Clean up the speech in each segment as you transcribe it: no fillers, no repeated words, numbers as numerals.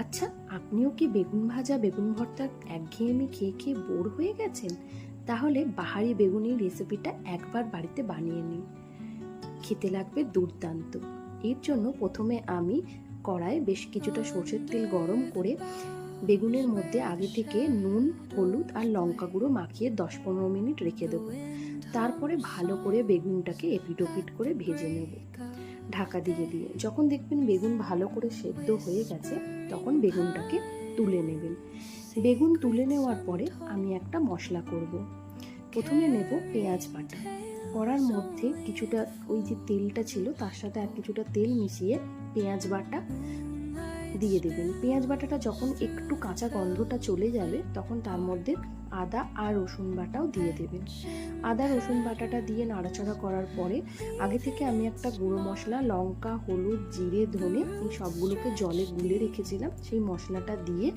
আচ্ছা, আপনিও কি বেগুন ভাজা বেগুন ভর্তা একঘেয়েমি খেয়ে খেয়ে বোর হয়ে গেছেন? তাহলে বাহারি বেগুনি রেসিপিটা একবার বাড়িতে বানিয়ে নিন। খেতে লাগবে দুর্দান্ত। এর জন্য প্রথমে আমি কড়ায় বেশ কিছুটা সর্ষের তেল গরম করে বেগুনের মধ্যে আগে থেকে নুন, হলুদ আর লঙ্কা গুঁড়ো মাখিয়ে 10-15 মিনিট রেখে দেবো। তারপরে ভালো করে বেগুনটাকে এপিট ওপিট করে ভেজে নেব ঢাকা দিয়ে দিয়ে। যখন দেখবেন বেগুন ভালো করে সেদ্ধ হয়ে গেছে, তখন বেগুনটাকে তুলে নেবেন। বেগুন তুলে নেওয়ার পরে আমি একটা মশলা করব। প্রথমে নেব পেঁয়াজ বাটা। কড়ার মধ্যে কিছুটা ওই যে তেলটা ছিল তার সাথে আর কিছুটা তেল মিশিয়ে পেঁয়াজ বাটা দিয়ে দেবেন। পেঁয়াজ বাটাটা যখন একটু কাঁচা গন্ধটা চলে যাবে, তখন তার মধ্যে আদা আর রসুন বাটাও দিয়ে দেবেন। আদা রসুন বাটাটা দিয়ে নাড়াচাড়া করার পরে আগে থেকে আমি একটা গুঁড়ো মশলা, লঙ্কা, হলুদ, জিরে, ধনে এই সবগুলোকে জলে গুলে রেখেছিলাম, সেই মশলাটা দিয়ে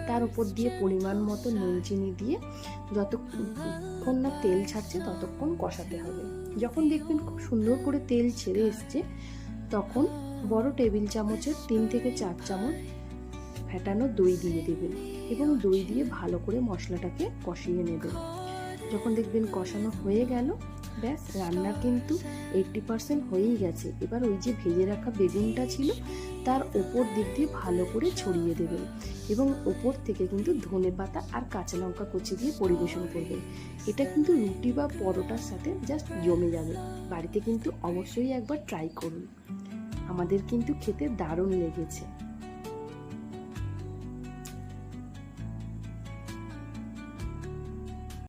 তার উপর দিয়ে পরিমাণ মতো নুন চিনি দিয়ে যতক্ষণ না তেল ছাড়ছে ততক্ষণ কষাতে হবে। যখন দেখবেন খুব সুন্দর করে তেল ছেড়ে এসছে, তখন বড় টেবিল চামচের 3 থেকে 4 চামচ ফেটানো দই দিয়ে দেবেন এবং দই দিয়ে ভালো করে মশলাটাকে কষিয়ে নেবেন। যখন দেখবেন কষানো হয়ে গেল, ব্যাস রান্না কিন্তু 80% হয়েই গেছে। এবার ওই যে ভেজে রাখা বেগুনটা ছিল তার ওপর দিক দিয়ে ভালো করে ছড়িয়ে দেবেন এবং ওপর থেকে কিন্তু ধনেপাতা আর কাঁচা লঙ্কা কুচি দিয়ে পরিবেশন করবেন। এটা কিন্তু রুটি বা পরোটার সাথে জাস্ট জমে যাবে। বাড়িতে কিন্তু অবশ্যই একবার ট্রাই করুন। আমাদের কিন্তু খেতে দারুণ লেগেছে।